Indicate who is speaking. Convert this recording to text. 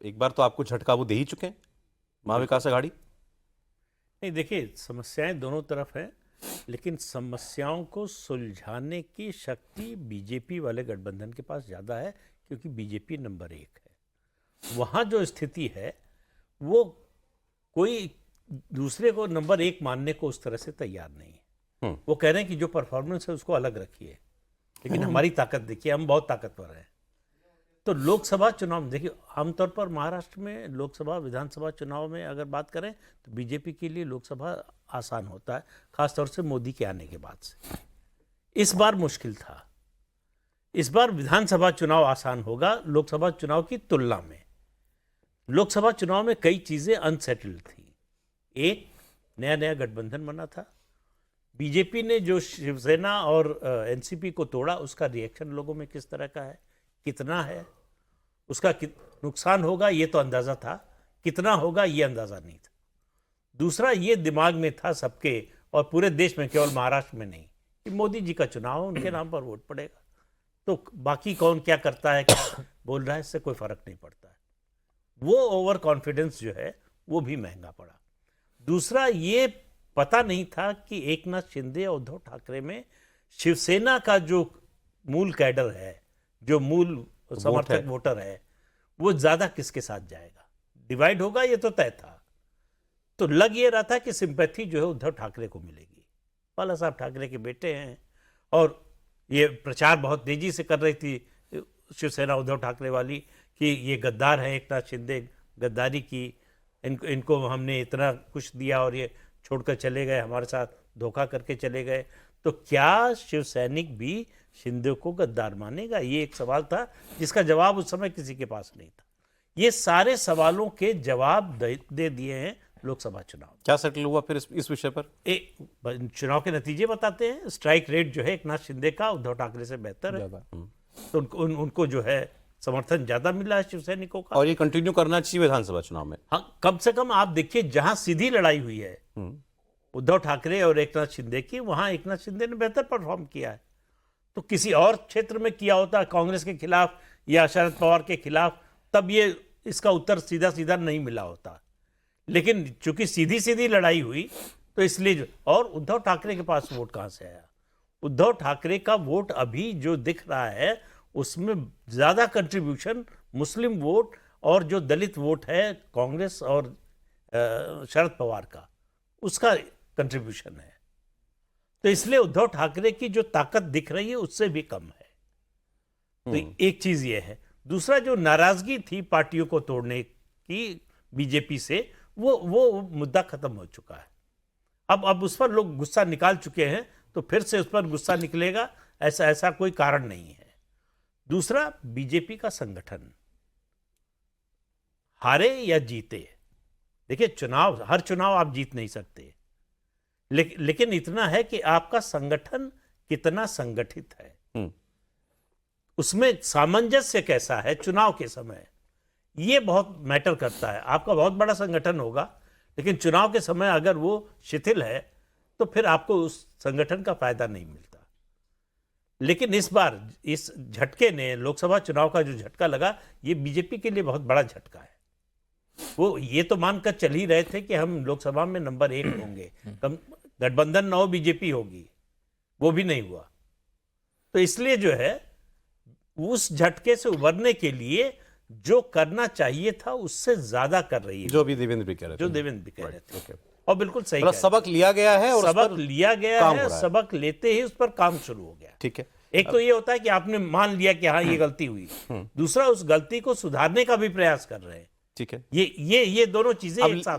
Speaker 1: एक बार तो आपको झटका वो दे ही चुके हैं महाविकास आघाड़ी।
Speaker 2: नहीं, देखिए समस्याएं दोनों तरफ हैं, लेकिन समस्याओं को सुलझाने की शक्ति बीजेपी वाले गठबंधन के पास ज़्यादा है, क्योंकि बीजेपी नंबर 1 है। वहाँ जो स्थिति है वो कोई दूसरे को नंबर 1 मानने को उस तरह से तैयार नहीं है। वो कह रहे हैं कि जो परफॉर्मेंस है उसको अलग रखिए, लेकिन हमारी ताकत देखिए, हम बहुत ताकतवर हैं। तो लोकसभा चुनाव में देखिए, आमतौर पर महाराष्ट्र में लोकसभा विधानसभा चुनाव में अगर बात करें तो बीजेपी के लिए लोकसभा आसान होता है, खासतौर से मोदी के आने के बाद से। इस बार मुश्किल था। इस बार विधानसभा चुनाव आसान होगा लोकसभा चुनाव की तुलना में। लोकसभा चुनाव में कई चीजें अनसेटल्ड थी। एक, नया नया गठबंधन बना था। बीजेपी ने जो शिवसेना और एनसीपी को तोड़ा, उसका रिएक्शन लोगों में किस तरह का है, कितना है, उसका नुकसान होगा ये तो अंदाजा था, कितना होगा ये अंदाजा नहीं था। दूसरा, ये दिमाग में था सबके और पूरे देश में, केवल महाराष्ट्र में नहीं, कि मोदी जी का चुनाव है, उनके नाम पर वोट पड़ेगा, तो बाकी कौन क्या करता है, क्या बोल रहा है, इससे कोई फर्क नहीं पड़ता है। वो ओवर कॉन्फिडेंस जो है वो भी महंगा पड़ा। दूसरा, ये पता नहीं था कि एकनाथ शिंदे और उद्धव ठाकरे में शिवसेना का जो मूल कैडर है, जो मूल समर्थक वोटर है, वो ज्यादा किसके साथ जाएगा, डिवाइड होगा, ये तो तय था। तो लग ये रहा था कि सिंपैथी जो है उद्धव ठाकरे को मिलेगी। बाला साहब ठाकरे के बेटे हैं और ये प्रचार बहुत तेजी से कर रही थी शिवसेना उद्धव ठाकरे वाली कि ये गद्दार है, एकनाथ शिंदे गद्दारी की, इनको हमने इतना कुछ दिया और ये छोड़कर चले गए, हमारे साथ धोखा करके चले गए। तो क्या शिवसैनिक भी शिंदे को गद्दार मानेगा, ये एक सवाल था जिसका जवाब उस समय किसी के पास नहीं था। ये सारे सवालों के जवाब दे दिए हैं लोकसभा चुनाव।
Speaker 1: क्या सेटल हुआ फिर इस विषय पर?
Speaker 2: चुनाव के नतीजे बताते हैं। स्ट्राइक रेट जो है एकनाथ शिंदे का उद्धव ठाकरे से बेहतर है, तो उनको जो है समर्थन ज्यादा मिला है शिवसैनिकों का,
Speaker 1: और ये कंटिन्यू करना चाहिए विधानसभा चुनाव में।
Speaker 2: हाँ, कम से कम आप देखिए, जहां सीधी लड़ाई हुई है उद्धव ठाकरे और एकनाथ शिंदे की, वहां एकनाथ शिंदे ने बेहतर परफॉर्म किया है। तो किसी और क्षेत्र में किया होता, कांग्रेस के खिलाफ या शरद पवार के खिलाफ, तब ये इसका उत्तर सीधा सीधा नहीं मिला होता। लेकिन चूंकि सीधी सीधी लड़ाई हुई तो इसलिए, और उद्धव ठाकरे के पास वोट कहां से आया? उद्धव ठाकरे का वोट अभी जो दिख रहा है उसमें ज्यादा कंट्रीब्यूशन मुस्लिम वोट और जो दलित वोट है कांग्रेस और शरद पवार का, उसका कंट्रीब्यूशन है। तो इसलिए उद्धव ठाकरे की जो ताकत दिख रही है उससे भी कम है। तो एक चीज ये है। दूसरा, जो नाराजगी थी पार्टियों को तोड़ने की बीजेपी से, वो मुद्दा खत्म हो चुका है। अब उस पर लोग गुस्सा निकाल चुके हैं, तो फिर से उस पर गुस्सा निकलेगा, ऐसा कोई कारण नहीं है। दूसरा, बीजेपी का संगठन, हारे या जीते, देखिए हर चुनाव आप जीत नहीं सकते, लेकिन इतना है कि आपका संगठन कितना संगठित है, उसमें सामंजस्य कैसा है चुनाव के समय, ये बहुत मैटर करता है। आपका बहुत बड़ा संगठन होगा, लेकिन चुनाव के समय अगर वो शिथिल है तो फिर आपको उस संगठन का फायदा नहीं मिलता। लेकिन इस बार इस झटके ने, लोकसभा चुनाव का जो झटका लगा, ये बीजेपी के लिए बहुत बड़ा झटका है। वो ये तो मानकर चल ही रहे थे कि हम लोकसभा में नंबर 1 होंगे, गठबंधन न हो बीजेपी होगी, वो भी नहीं हुआ। तो इसलिए जो है उस झटके से उबरने के लिए जो करना चाहिए था उससे ज्यादा कर रही है,
Speaker 1: जो भी देवेंद्र भी कह रहे थे,
Speaker 2: और बिल्कुल सही,
Speaker 1: सबक लिया गया है, और
Speaker 2: सबक लिया गया है, सबक लेते ही उस पर काम शुरू हो गया।
Speaker 1: ठीक है।
Speaker 2: एक तो ये होता है कि आपने मान लिया कि हाँ ये गलती हुई, दूसरा उस गलती को सुधारने का भी प्रयास कर रहे हैं।
Speaker 1: ठीक है,
Speaker 2: ये दोनों चीजें एक साथ।